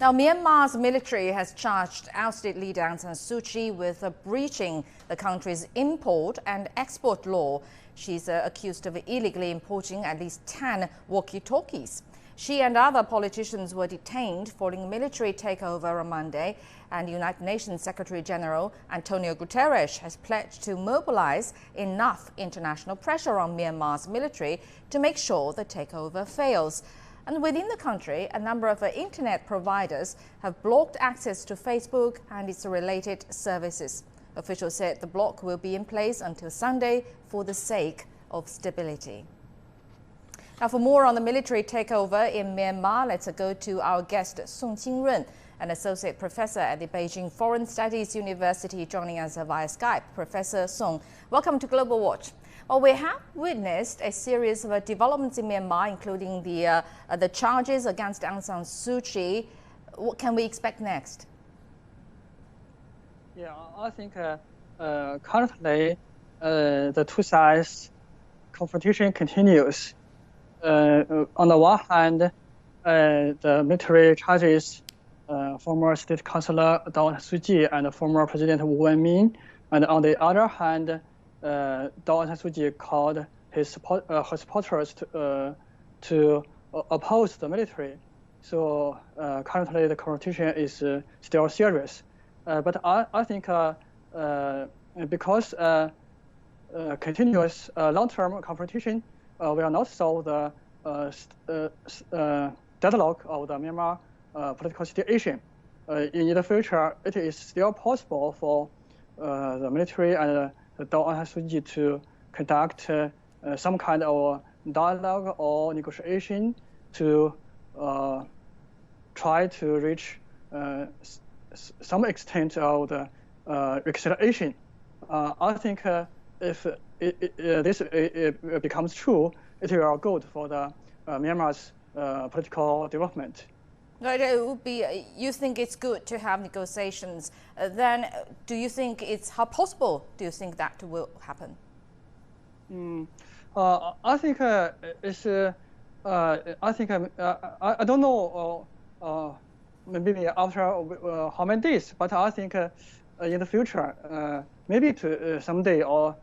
Now, Myanmar's military has charged ousted leader Aung San Suu Kyi with breaching the country's import and export law. She's accused of illegally importing at least 10 walkie-talkies. She and other politicians were detained following military takeover on Monday, and United Nations Secretary-General Antonio Guterres has pledged to mobilize enough international pressure on Myanmar's military to make sure the takeover fails. And within the country, a number of internet providers have blocked access to Facebook and its related services. Officials said the block will be in place until Sunday for the sake of stability. Now, for more on the military takeover in Myanmar, let's go to our guest Song Qingrun, an associate professor at the Beijing Foreign Studies University, joining us via Skype. Professor Song, welcome to Global Watch. Well, we have witnessed a series of developments in Myanmar, including the charges against Aung San Suu Kyi. What can we expect next? Yeah, I think currently the two sides' confrontation continues. On the one hand, the military charges former State Councillor Daw Suu Kyi and former President Wu Wenmin, and on the other hand, Daw Suu Kyi called her supporters to oppose the military. So currently the confrontation is still serious. But I think because continuous long-term confrontation will not solve the deadlock of the Myanmar political situation. In the future, it is still possible for the military and Daw Suu Kyi to conduct some kind of dialogue or negotiation to try to reach some extent of the reconciliation. I think if this becomes true, it will be good for the Myanmar's political development. Right, it would be. You think it's good to have negotiations? Then, do you think how possible do you think that will happen? I think it's. I think I don't know. Maybe after how many days, but I think in the future, maybe to someday or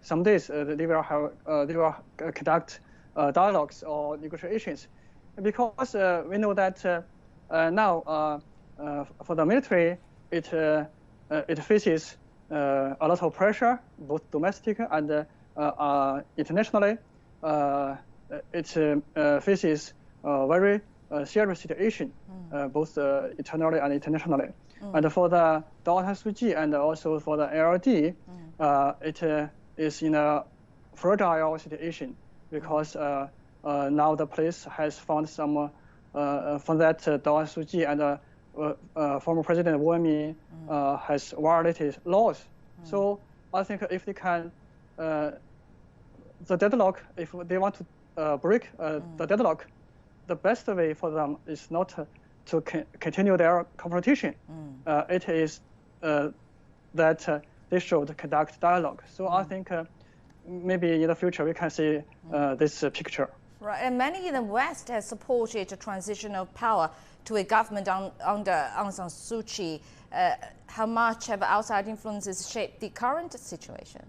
some days they will conduct dialogues or negotiations, because we know that now for the military it faces a lot of pressure, both domestic and internationally. It faces very serious situation, both internally and internationally. And for the Daw Suu Kyi and also for the LD, it is in a fragile situation, because now the police has found some found that Daw Suu Kyi and former President Wu Wenmin has violated laws. So I think if they can, the deadlock, if they want to break the deadlock, the best way for them is not to continue their confrontation. It is that they should conduct dialogue. So I think maybe in the future we can see this picture. Right, and many in the West have supported a transition of power to a government under Aung San Suu Kyi. How much have outside influences shaped the current situation?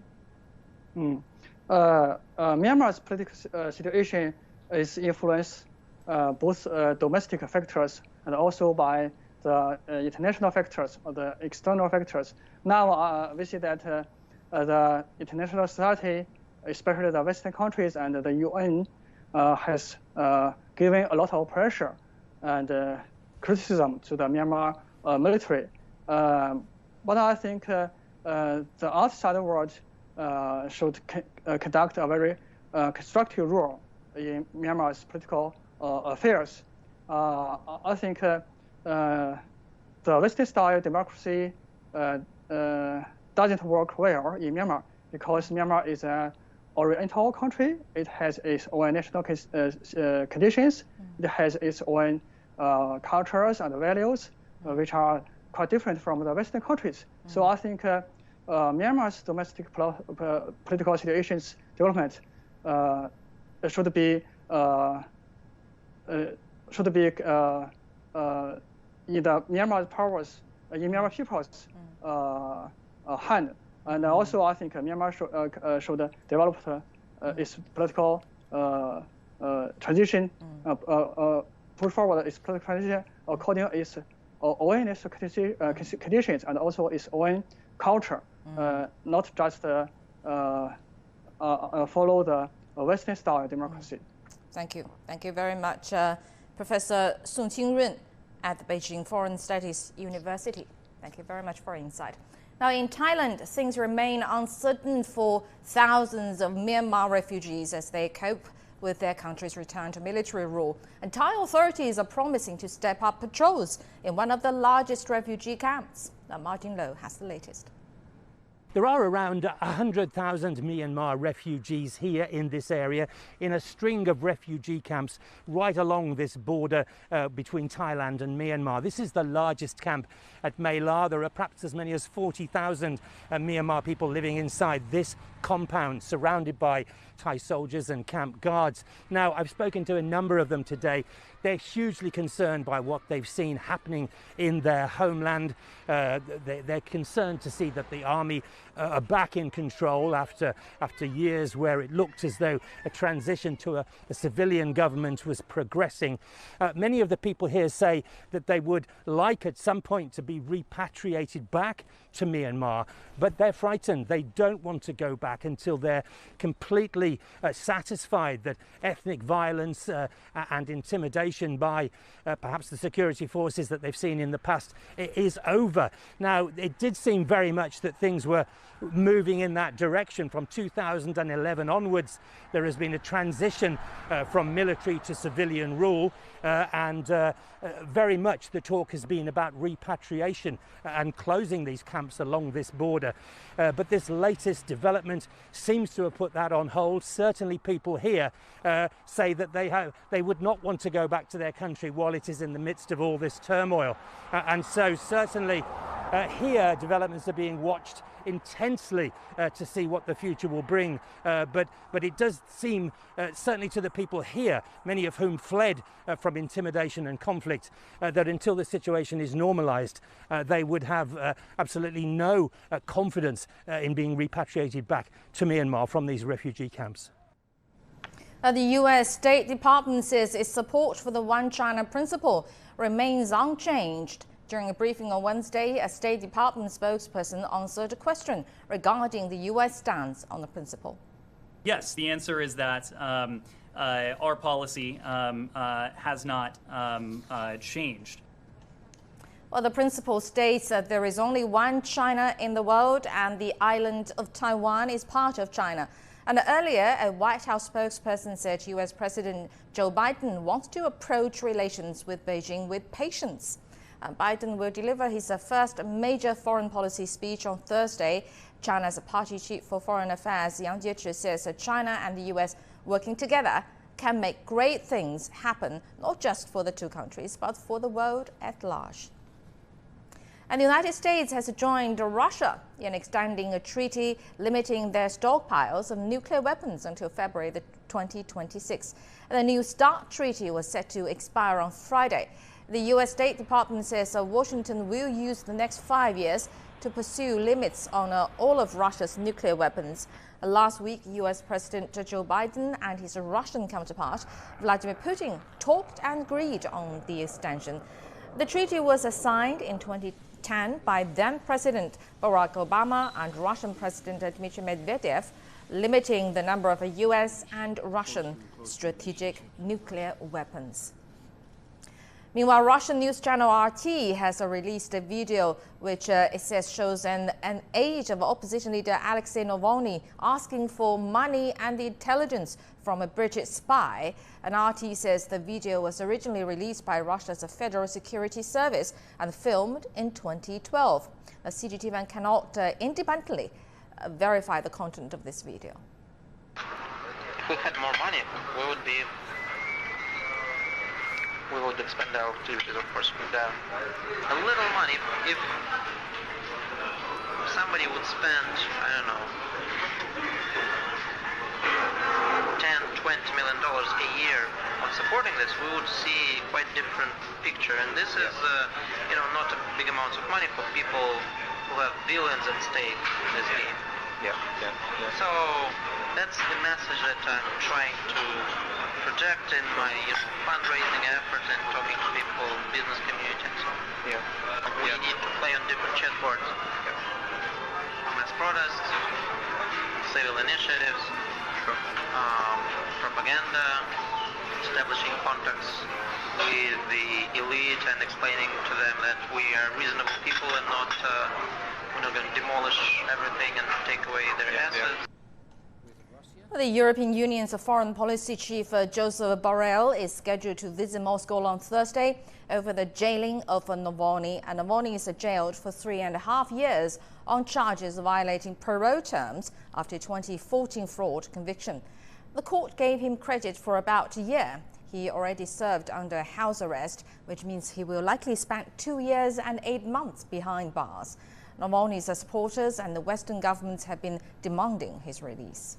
Myanmar's political situation is influenced both domestic factors and also by the international factors or the external factors. Now we see that the international society, especially the Western countries and the UN, has given a lot of pressure and criticism to the Myanmar military. But I think the outside world should conduct a very constructive role in Myanmar's political affairs. I think the Western-style democracy doesn't work well in Myanmar, because Myanmar is an oriental country. It has its own national conditions. It has its own cultures and values, which are quite different from the Western countries. So I think Myanmar's domestic political situations development should be in the Myanmar powers, in Myanmar people's hand. And also, I think Myanmar should develop its political transition, push forward its political transition according to its own conditions and also its own culture, not just follow the Western style democracy. Thank you. Thank you very much, Professor Sun Qingrun at the Beijing Foreign Studies University. Thank you very much for your insight. Now, in Thailand, things remain uncertain for thousands of Myanmar refugees as they cope with their country's return to military rule. And Thai authorities are promising to step up patrols in one of the largest refugee camps. Now, Martin Low has the latest. There are around 100,000 Myanmar refugees here in this area in a string of refugee camps right along this border between Thailand and Myanmar. This is the largest camp at Mae La. There are perhaps as many as 40,000 Myanmar people living inside this compound, surrounded by Thai soldiers and camp guards. Now, I've spoken to a number of them today. They're hugely concerned by what they've seen happening in their homeland. They're concerned to see that the army are back in control after years where it looked as though a transition to a civilian government was progressing. Many of the people here say that they would like at some point to be repatriated back to Myanmar, but they're frightened. They don't want to go back until they're completely satisfied that ethnic violence and intimidation by perhaps the security forces that they've seen in the past is over. Now, it did seem very much that things were moving in that direction. From 2011 onwards, there has been a transition from military to civilian rule, and very much the talk has been about repatriation and closing these camps along this border. But this latest development seems to have put that on hold. Certainly people here say that they would not want to go back to their country while it is in the midst of all this turmoil. And so certainly here developments are being watched intensely to see what the future will bring, but it does seem, certainly to the people here, many of whom fled from intimidation and conflict, that until the situation is normalized, they would have absolutely no confidence in being repatriated back to Myanmar from these refugee camps. The U.S. State Department says its support for the One China principle remains unchanged. During a briefing on Wednesday, a State Department spokesperson answered a question regarding the U.S. stance on the principle. Yes, the answer is that our policy has not changed. Well, the principle states that there is only one China in the world and the island of Taiwan is part of China. And earlier, a White House spokesperson said U.S. President Joe Biden wants to approach relations with Beijing with patience. Biden will deliver his first major foreign policy speech on Thursday. China's party chief for foreign affairs, Yang Jiechi, says that China and the U.S. working together can make great things happen, not just for the two countries, but for the world at large. And the United States has joined Russia in extending a treaty limiting their stockpiles of nuclear weapons until February 2026. And the New START treaty was set to expire on Friday. The U.S. State Department says Washington will use the next 5 years to pursue limits on all of Russia's nuclear weapons. Last week, U.S. President Joe Biden and his Russian counterpart, Vladimir Putin, talked and agreed on the extension. The treaty was signed in 2010 by then-President Barack Obama and Russian President Dmitry Medvedev, limiting the number of U.S. and Russian strategic nuclear weapons. Meanwhile, Russian news channel RT has released a video which it says shows an aide of opposition leader Alexei Navalny asking for money and intelligence from a British spy. And RT says the video was originally released by Russia's Federal Security Service and filmed in 2012. CGTN cannot independently verify the content of this video. If we had more money, we would expand our activities, of course, with a little money. If somebody would spend, I don't know, 10, 20 million a year on supporting this, we would see quite different picture. And this is, not a big amount of money for people who have billions at stake in this game. So that's the message that I'm trying to project in my fundraising effort and talking to people, business community and so on. We need to play on different chessboards. Mass protests, civil initiatives, propaganda, establishing contacts with the elite and explaining to them that we are reasonable people and we're not going to demolish everything and take away their assets. The European Union's Foreign Policy Chief Joseph Borrell is scheduled to visit Moscow on Thursday over the jailing of Navalny. And Navalny is jailed for 3.5 years on charges of violating parole terms after a 2014 fraud conviction. The court gave him credit for about a year. He already served under house arrest, which means he will likely spend 2 years and 8 months behind bars. Navalny's supporters and the Western governments have been demanding his release.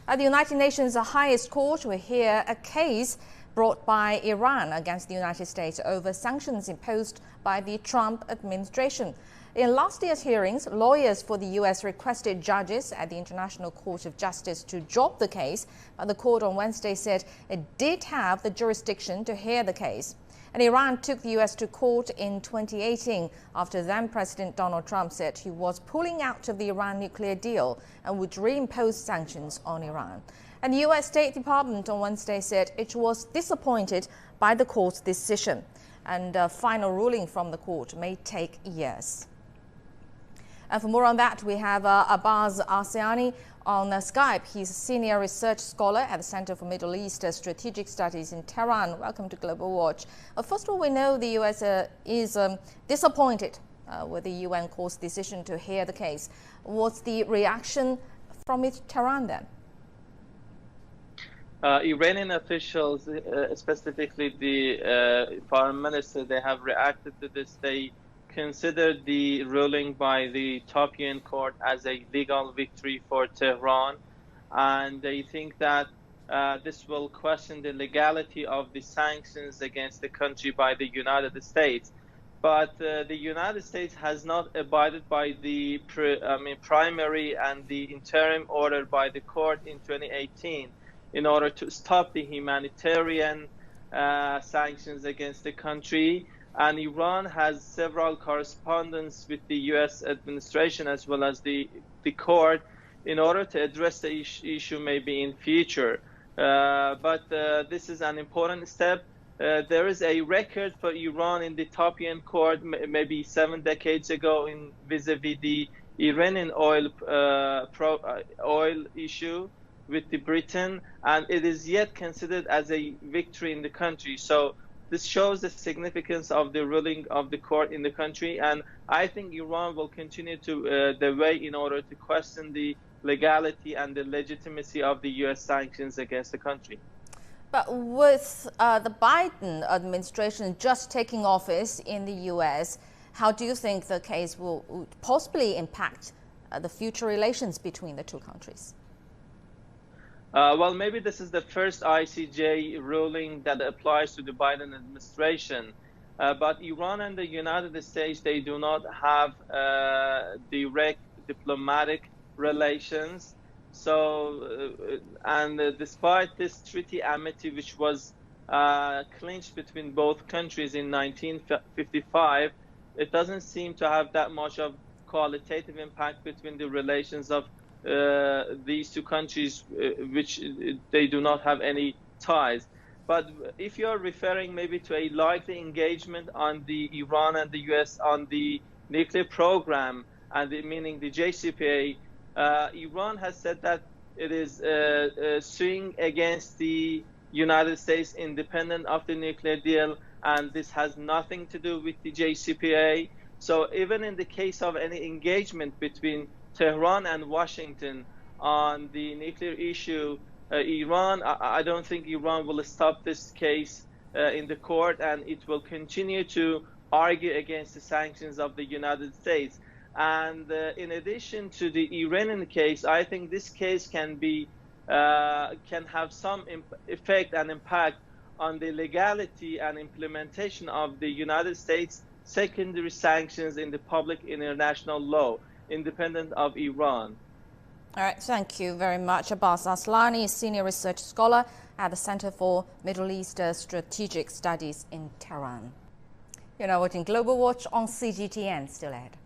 The United Nations' highest court will hear a case brought by Iran against the United States over sanctions imposed by the Trump administration. In last year's hearings, lawyers for the U.S. requested judges at the International Court of Justice to drop the case, but the court on Wednesday said it did have the jurisdiction to hear the case. And Iran took the U.S. to court in 2018 after then-President Donald Trump said he was pulling out of the Iran nuclear deal and would reimpose sanctions on Iran. And the U.S. State Department on Wednesday said it was disappointed by the court's decision, and a final ruling from the court may take years. And for more on that, we have Abbas Arsiani on Skype. He's a senior research scholar at the Center for Middle East Strategic Studies in Tehran. Welcome to Global Watch. First of all, we know the U.S. is disappointed with the UN court's decision to hear the case. What's the reaction from Tehran then? Iranian officials, specifically the foreign minister, they have reacted to this. They considered the ruling by the top UN court as a legal victory for Tehran, and they think that this will question the legality of the sanctions against the country by the United States. But the United States has not abided by the primary and the interim order by the court in 2018 in order to stop the humanitarian sanctions against the country. And Iran has several correspondence with the U.S. administration as well as the court in order to address the issue maybe in future. But this is an important step. There is a record for Iran in the top UN court maybe 7 decades ago in vis-a-vis the Iranian oil issue with the Britain, and it is yet considered as a victory in the country. So this shows the significance of the ruling of the court in the country, and I think Iran will continue to the way in order to question the legality and the legitimacy of the U.S. sanctions against the country. But with the Biden administration just taking office in the U.S., how do you think the case will possibly impact the future relations between the two countries? Well, maybe this is the first ICJ ruling that applies to the Biden administration. But Iran and the United States, they do not have direct diplomatic relations. So, despite this treaty amity, which was clinched between both countries in 1955, it doesn't seem to have that much of qualitative impact between the relations of these two countries, which they do not have any ties. But if you're referring maybe to a likely engagement on the Iran and the US on the nuclear program, and meaning the JCPOA, Iran has said that it is suing against the United States independent of the nuclear deal, and this has nothing to do with the JCPOA. So even in the case of any engagement between Tehran and Washington on the nuclear issue, I don't think Iran will stop this case in the court, and it will continue to argue against the sanctions of the United States. And in addition to the Iranian case, I think this case can be can have some effect and impact on the legality and implementation of the United States secondary sanctions in the public international law, independent of Iran. All right, thank you very much. Abbas Aslani is Senior Research Scholar at the Center for Middle East Strategic Studies in Tehran. You're now watching Global Watch on CGTN. Still ahead.